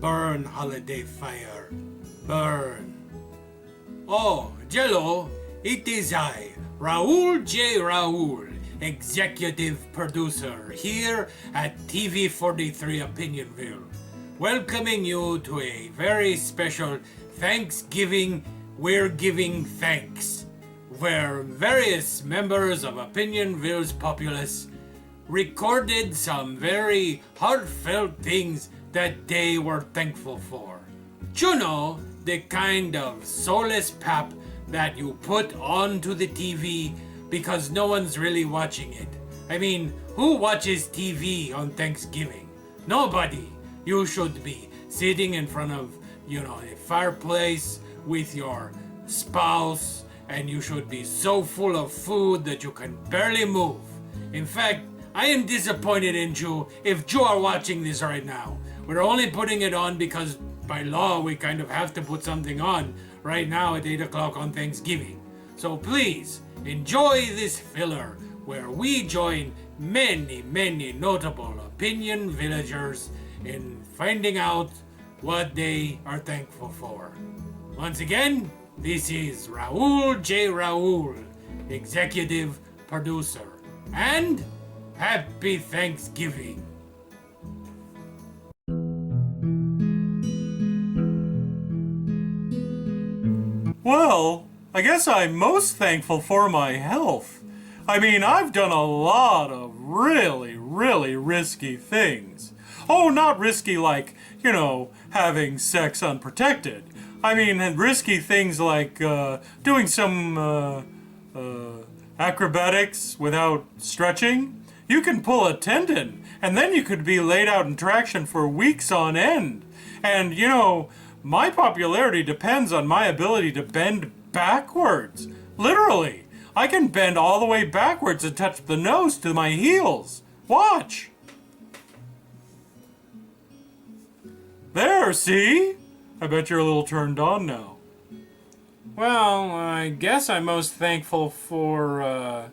burn holiday fire. Burn. Oh, Jello, it is I, Raul J. Raul, executive producer here at TV43 Opinion-Ville, welcoming you to a very special Thanksgiving We're Giving Thanks, where various members of Opinion-Ville's populace recorded some very heartfelt things that they were thankful for. You know, the kind of soulless pap that you put onto the TV because no one's really watching it. I mean, who watches TV on Thanksgiving? Nobody. You should be sitting in front of, a fireplace with your spouse, and you should be so full of food that you can barely move. In fact, I am disappointed in you if you are watching this right now. We're only putting it on because by law we kind of have to put something on right now at 8 o'clock on Thanksgiving. So please, enjoy this filler where we join many, many notable opinion villagers in finding out what they are thankful for. Once again, this is Raul J. Raul, executive producer, and Happy Thanksgiving. Well, I guess I'm most thankful for my health. I mean, I've done a lot of really, really risky things. Oh, not risky like, having sex unprotected. I mean, risky things like doing some acrobatics without stretching. You can pull a tendon, and then you could be laid out in traction for weeks on end. And, my popularity depends on my ability to bend backwards. Literally. I can bend all the way backwards and touch the nose to my heels. Watch. There, see? I bet you're a little turned on now. Well, I guess I'm most thankful for,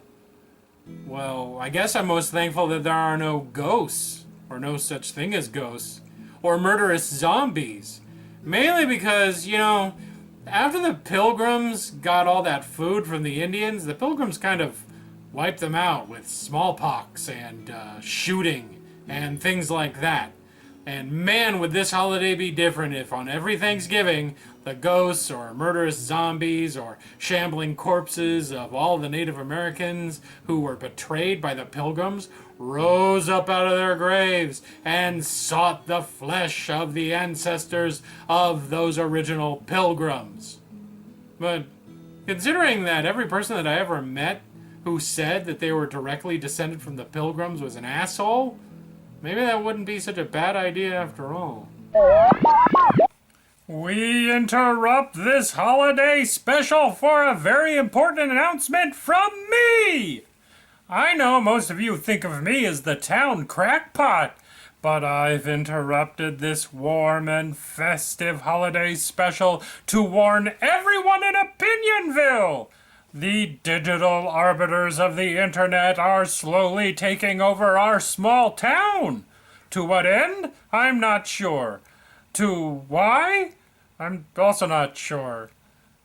that there are no ghosts, or no such thing as ghosts, or murderous zombies. Mainly because, after the Pilgrims got all that food from the Indians, the Pilgrims kind of wiped them out with smallpox and shooting and things like that. And man, would this holiday be different if on every Thanksgiving, the ghosts or murderous zombies or shambling corpses of all the Native Americans who were betrayed by the Pilgrims rose up out of their graves and sought the flesh of the ancestors of those original Pilgrims. But considering that every person that I ever met who said that they were directly descended from the Pilgrims was an asshole, maybe that wouldn't be such a bad idea after all. We interrupt this holiday special for a very important announcement from me! I know most of you think of me as the town crackpot, but I've interrupted this warm and festive holiday special to warn everyone in Opinion-Ville. The digital arbiters of the internet are slowly taking over our small town. To what end? I'm not sure. To why? I'm also not sure.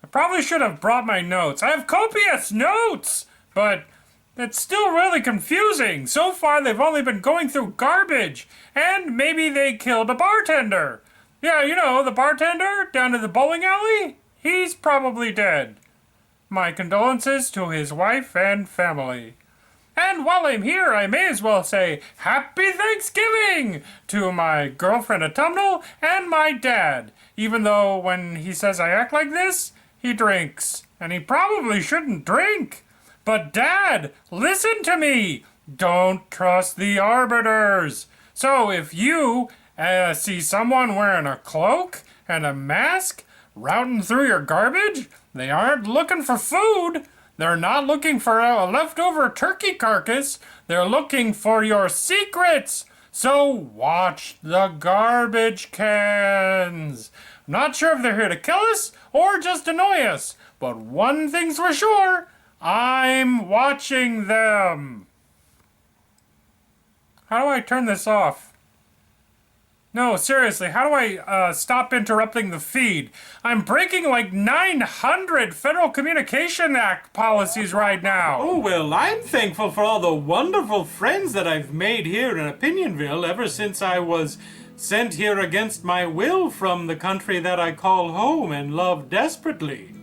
I probably should have brought my notes. I have copious notes! But it's still really confusing. So far, they've only been going through garbage. And maybe they killed a bartender. Yeah, the bartender down in the bowling alley? He's probably dead. My condolences to his wife and family. And while I'm here, I may as well say Happy Thanksgiving to my girlfriend Autumnal and my dad. Even though when he says I act like this, he drinks. And he probably shouldn't drink. But Dad, listen to me. Don't trust the arbiters. So if you see someone wearing a cloak and a mask routing through your garbage, they aren't looking for food. They're not looking for a leftover turkey carcass. They're looking for your secrets. So watch the garbage cans. I'm not sure if they're here to kill us or just annoy us. But one thing's for sure. I'm watching them. How do I turn this off? No, seriously, how do I stop interrupting the feed? I'm breaking like 900 Federal Communication Act policies right now. Oh, well, I'm thankful for all the wonderful friends that I've made here in Opinion-Ville ever since I was sent here against my will from the country that I call home and love desperately.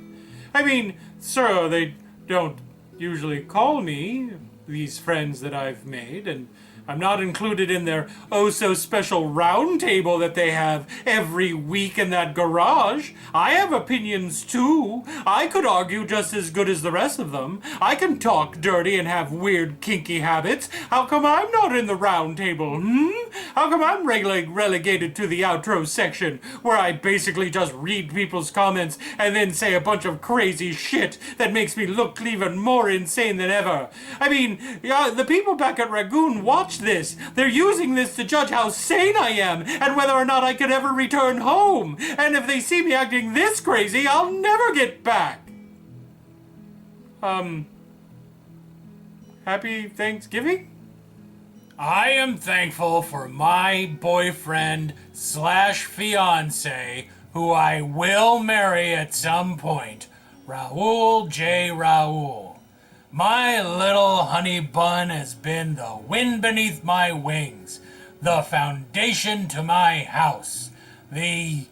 I mean, sir, they don't usually call me these friends that I've made, and I'm not included in their oh-so-special round table that they have every week in that garage. I have opinions, too. I could argue just as good as the rest of them. I can talk dirty and have weird, kinky habits. How come I'm not in the round table, How come I'm relegated to the outro section, where I basically just read people's comments and then say a bunch of crazy shit that makes me look even more insane than ever? I mean, the people back at Ragoon watch this. They're using this to judge how sane I am and whether or not I could ever return home. And if they see me acting this crazy, I'll never get back. Happy Thanksgiving? I am thankful for my boyfriend slash fiance, who I will marry at some point, Raoul J. Raoul. My little honey bun has been the wind beneath my wings, the foundation to my house, the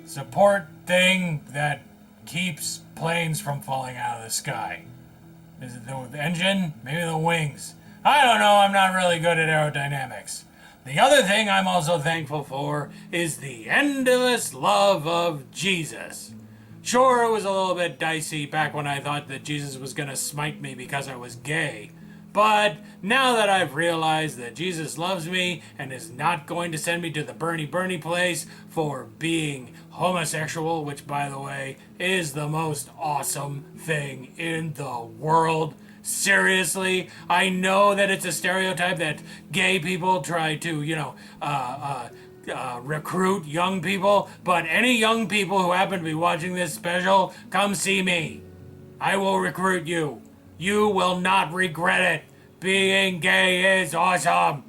support thing that keeps planes from falling out of the sky. Is it the engine? Maybe the wings. I don't know, I'm not really good at aerodynamics. The other thing I'm also thankful for is the endless love of Jesus. Sure, it was a little bit dicey back when I thought that Jesus was gonna smite me because I was gay. But now that I've realized that Jesus loves me and is not going to send me to the Bernie place for being homosexual, which, by the way, is the most awesome thing in the world. Seriously, I know that it's a stereotype that gay people try to, recruit young people, but any young people who happen to be watching this special, come see me. I will recruit you. You will not regret it. Being gay is awesome.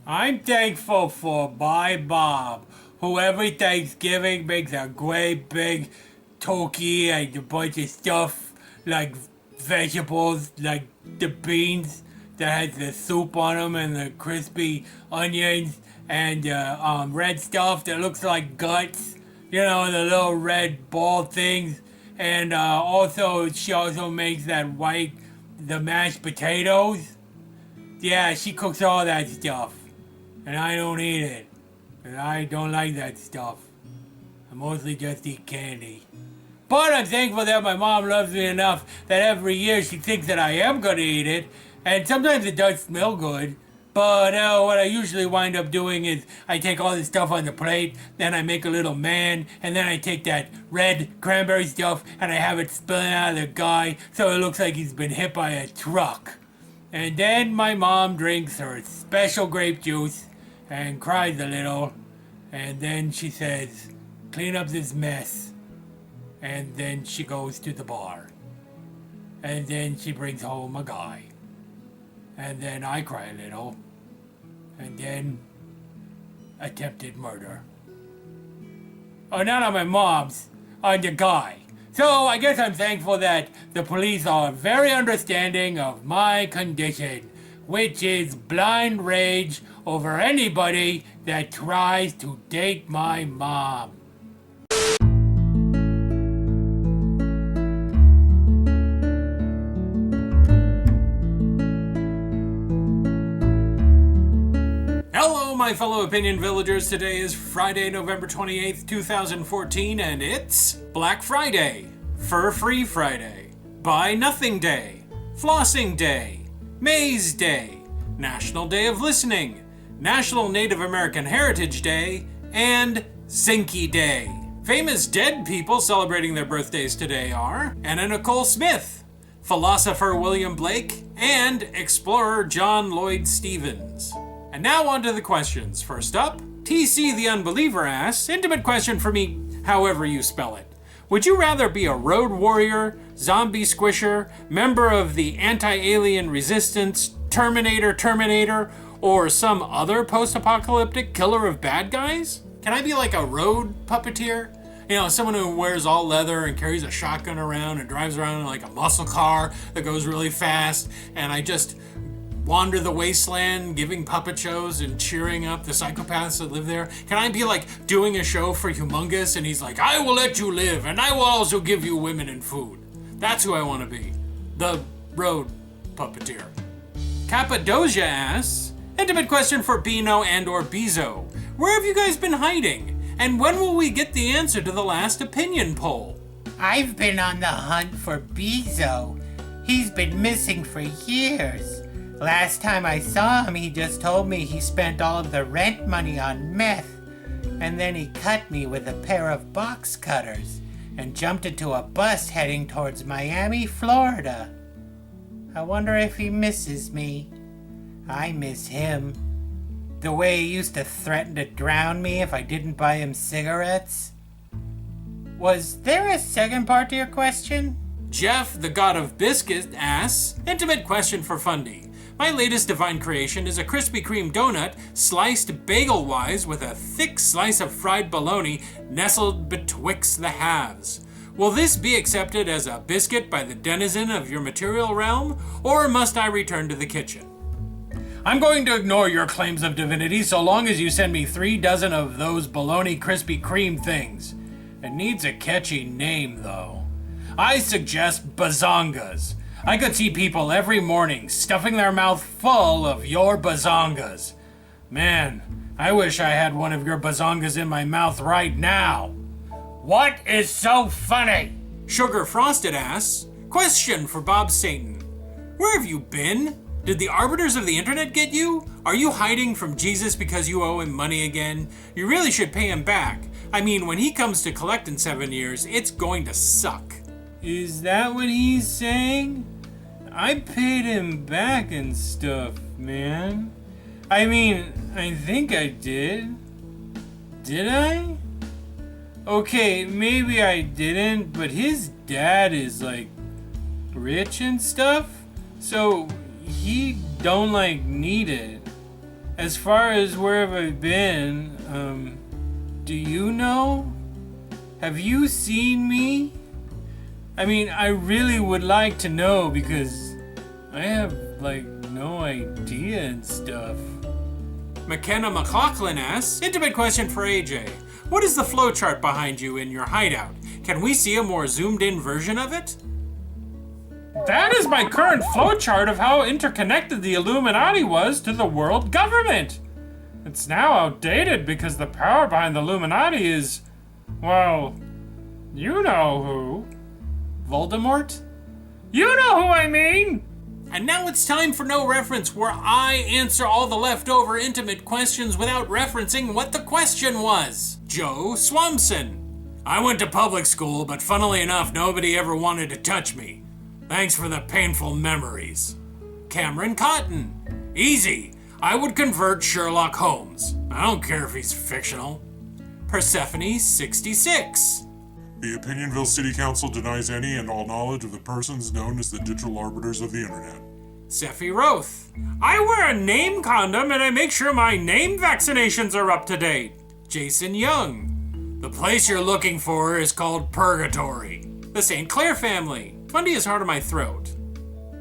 I'm thankful for my mom, who every Thanksgiving makes a great big turkey and a bunch of stuff like vegetables, like the beans that has the soup on them and the crispy onions and red stuff that looks like guts, the little red ball things. And she also makes the mashed potatoes. Yeah, she cooks all that stuff. And I don't eat it. And I don't like that stuff. I mostly just eat candy. But I'm thankful that my mom loves me enough that every year she thinks that I am going to eat it. And sometimes it does smell good. But what I usually wind up doing is I take all this stuff on the plate, then I make a little man, and then I take that red cranberry stuff and I have it spilling out of the guy so it looks like he's been hit by a truck. And then my mom drinks her special grape juice and cries a little, and then she says, "Clean up this mess." And then she goes to the bar. And then she brings home a guy. And then I cry a little. And then attempted murder. Oh, not on my mom's, on the guy. So I guess I'm thankful that the police are very understanding of my condition, which is blind rage over anybody that tries to date my mom. Hello, my fellow Opinion Villagers. Today is Friday, November 28th, 2014, and it's Black Friday, Fur-Free Friday, Buy Nothing Day, Flossing Day, Maze Day, National Day of Listening, National Native American Heritage Day, and Zinky Day. Famous dead people celebrating their birthdays today are Anna Nicole Smith, philosopher William Blake, and explorer John Lloyd Stevens. And now on to the questions. First up, TC the Unbeliever asks, intimate question for me, however you spell it. Would you rather be a road warrior, zombie squisher, member of the anti-alien resistance, Terminator, or some other post-apocalyptic killer of bad guys? Can I be like a road puppeteer? You know, someone who wears all leather and carries a shotgun around and drives around in like a muscle car that goes really fast, and I just wander the wasteland giving puppet shows and cheering up the psychopaths that live there? Can I be like doing a show for Humongous and he's like, I will let you live and I will also give you women and food? That's who I want to be. The road puppeteer. Cappadocia asks, intimate question for Bino and or Bezo. Where have you guys been hiding? And when will we get the answer to the last opinion poll? I've been on the hunt for Bezo. He's been missing for years. Last time I saw him, he just told me he spent all of the rent money on meth. And then he cut me with a pair of box cutters and jumped into a bus heading towards Miami, Florida. I wonder if he misses me. I miss him. The way he used to threaten to drown me if I didn't buy him cigarettes. Was there a second part to your question? Jeff, the god of biscuit, asks, intimate question for Fundy. My latest divine creation is a Krispy Kreme donut sliced bagel-wise with a thick slice of fried bologna nestled betwixt the halves. Will this be accepted as a biscuit by the denizen of your material realm, or must I return to the kitchen? I'm going to ignore your claims of divinity so long as you send me 3 dozen of those bologna Krispy Kreme things. It needs a catchy name, though. I suggest bazongas. I could see people every morning stuffing their mouth full of your bazongas. Man, I wish I had one of your bazongas in my mouth right now. What is so funny? Sugar Frosted asks, question for Bob Satan. Where have you been? Did the Arbiters of the Internet get you? Are you hiding from Jesus because you owe him money again? You really should pay him back. I mean, when he comes to collect in 7 years, it's going to suck. Is that what he's saying? I paid him back and stuff, man. I mean, I think I did. Did I? Okay, maybe I didn't, but his dad is like rich and stuff, so he don't like need it. As far as where have I been, do you know? Have you seen me? I mean, I really would like to know because I have like no idea and stuff. McKenna McLaughlin asks, intimate question for AJ. What is the flowchart behind you in your hideout? Can we see a more zoomed in version of it? That is my current flowchart of how interconnected the Illuminati was to the world government. It's now outdated because the power behind the Illuminati is, well, you know who. Voldemort? You know who I mean! And now it's time for No Reference, where I answer all the leftover intimate questions without referencing what the question was. Joe Swamson. I went to public school, but funnily enough, nobody ever wanted to touch me. Thanks for the painful memories. Cameron Cotton. Easy. I would convert Sherlock Holmes. I don't care if he's fictional. Persephone 66. The Opinion-Ville City Council denies any and all knowledge of the persons known as the digital arbiters of the internet. Seffi Roth. I wear a name condom and I make sure my name vaccinations are up to date. Jason Young. The place you're looking for is called Purgatory. The St. Clair family. Fundy is hard on my throat.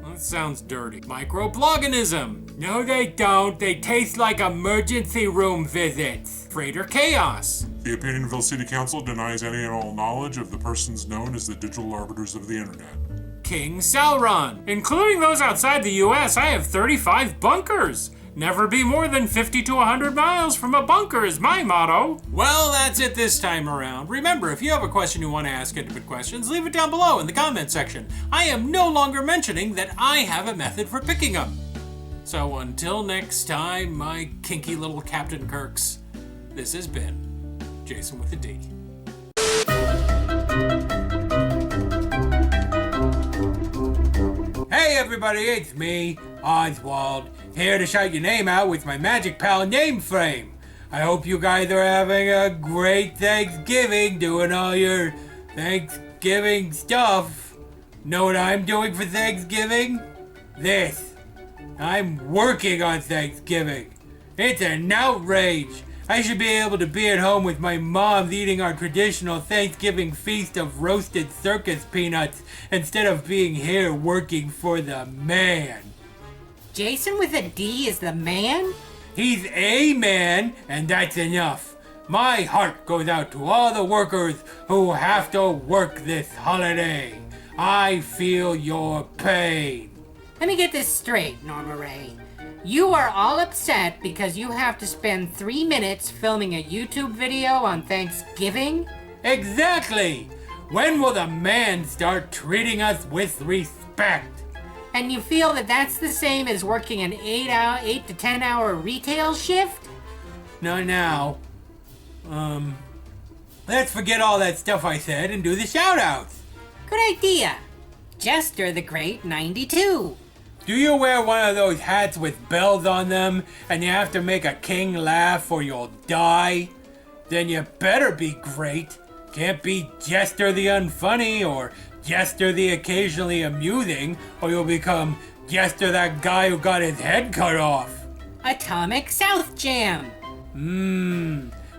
That sounds dirty. Microbloganism. No, they don't. They taste like emergency room visits. Freighter Chaos. The Opinion-Ville City Council denies any and all knowledge of the persons known as the digital arbiters of the internet. King Sauron. Including those outside the US, I have 35 bunkers. Never be more than 50 to 100 miles from a bunker is my motto. Well, that's it this time around. Remember, if you have a question you want to ask intimate questions, leave it down below in the comment section. I am no longer mentioning that I have a method for picking them. So until next time, my kinky little Captain Kirks, this has been Jason with a D. Hey everybody, it's me, Oswald, here to shout your name out with my Magic Pal name frame. I hope you guys are having a great Thanksgiving, doing all your Thanksgiving stuff. Know what I'm doing for Thanksgiving? This. I'm working on Thanksgiving. It's an outrage. I should be able to be at home with my mom eating our traditional Thanksgiving feast of roasted circus peanuts instead of being here working for the man. Jason with a D is the man? He's a man, and that's enough. My heart goes out to all the workers who have to work this holiday. I feel your pain. Let me get this straight, Norma Ray. You are all upset because you have to spend 3 minutes filming a YouTube video on Thanksgiving? Exactly! When will the man start treating us with respect? And you feel that that's the same as working an 8 to 10 hour retail shift? Not now. Let's forget all that stuff I said and do the shout-outs. Good idea. Jester the Great 92. Do you wear one of those hats with bells on them and you have to make a king laugh or you'll die? Then you better be great. Can't be Jester the Unfunny or Jester the Occasionally Amusing, or you'll become Jester that guy who got his head cut off. Atomic South Jam.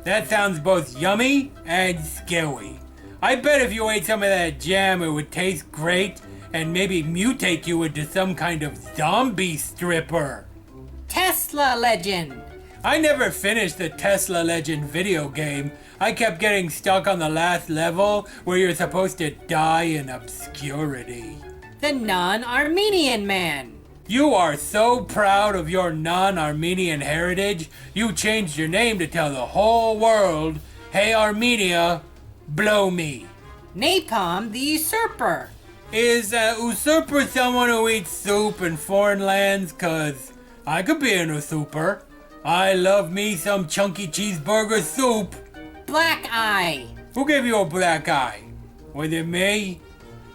That sounds both yummy and scary. I bet if you ate some of that jam it would taste great and maybe mutate you into some kind of zombie stripper. Tesla Legend. I never finished the Tesla Legend video game. I kept getting stuck on the last level where you're supposed to die in obscurity. The Non-Armenian Man. You are so proud of your non-Armenian heritage, you changed your name to tell the whole world, hey Armenia, blow me. Napalm the Usurper. Is usurper someone who eats soup in foreign lands? 'Cause I could be an usurper. I love me some chunky cheeseburger soup. Black Eye. Who gave you a black eye? Was it me?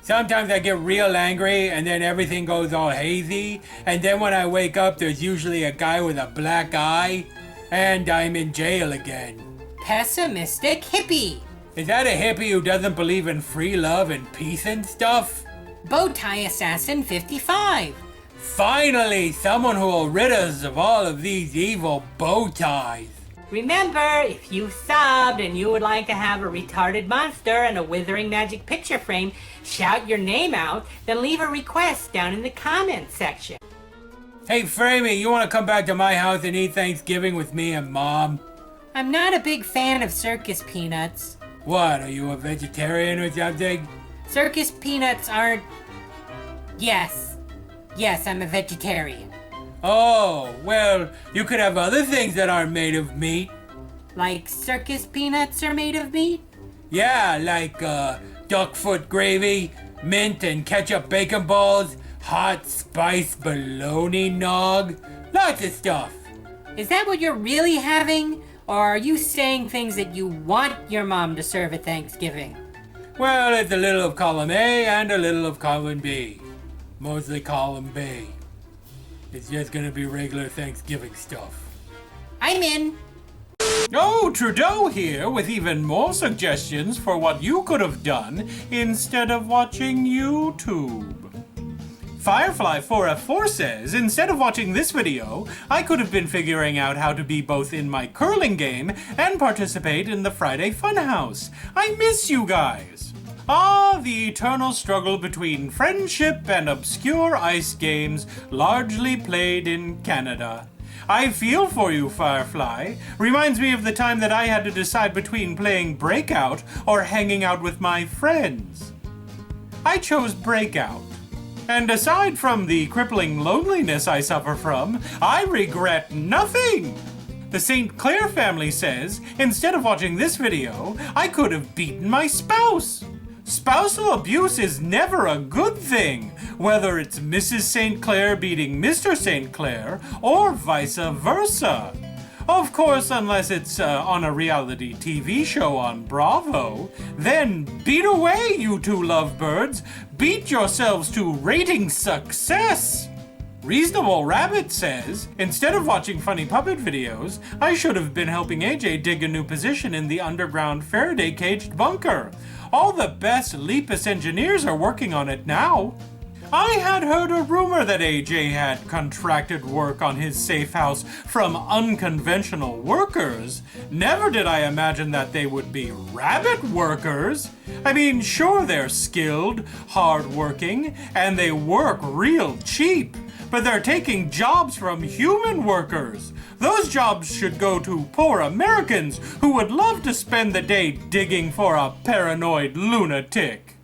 Sometimes I get real angry and then everything goes all hazy, and then when I wake up there's usually a guy with a black eye, and I'm in jail again. Pessimistic Hippie. Is that a hippie who doesn't believe in free love and peace and stuff? Bowtie Assassin 55. Finally, someone who will rid us of all of these evil bow ties. Remember, if you subbed and you would like to have a retarded monster and a withering magic picture frame shout your name out, then leave a request down in the comments section. Hey Framey, you want to come back to my house and eat Thanksgiving with me and Mom? I'm not a big fan of circus peanuts. What, are you a vegetarian or something? Circus peanuts aren't... Yes, I'm a vegetarian. Oh, well, you could have other things that aren't made of meat. Like circus peanuts are made of meat? Yeah, like duck foot gravy, mint and ketchup bacon balls, hot spice bologna nog, lots of stuff. Is that what you're really having? Or are you saying things that you want your mom to serve at Thanksgiving? Well, it's a little of column A and a little of column B. Mostly column B. It's just gonna be regular Thanksgiving stuff. I'm in. Oh, Trudeau here with even more suggestions for what you could have done instead of watching YouTube. Firefly4F4 says, instead of watching this video, I could have been figuring out how to be both in my curling game and participate in the Friday Funhouse. I miss you guys. Ah, the eternal struggle between friendship and obscure ice games largely played in Canada. I feel for you, Firefly. Reminds me of the time that I had to decide between playing Breakout or hanging out with my friends. I chose Breakout. And aside from the crippling loneliness I suffer from, I regret nothing. The St. Clair family says, instead of watching this video, I could have beaten my spouse. Spousal abuse is never a good thing, whether it's Mrs. St. Clair beating Mr. St. Clair or vice versa. Of course, unless it's on a reality TV show on Bravo, then beat away, you two lovebirds. Beat yourselves to rating success. Reasonable Rabbit says, instead of watching funny puppet videos, I should have been helping AJ dig a new position in the underground Faraday-caged bunker. All the best Lepus engineers are working on it now. I had heard a rumor that AJ had contracted work on his safe house from unconventional workers. Never did I imagine that they would be rabbit workers. I mean, sure, they're skilled, hardworking, and they work real cheap, but they're taking jobs from human workers. Those jobs should go to poor Americans who would love to spend the day digging for a paranoid lunatic.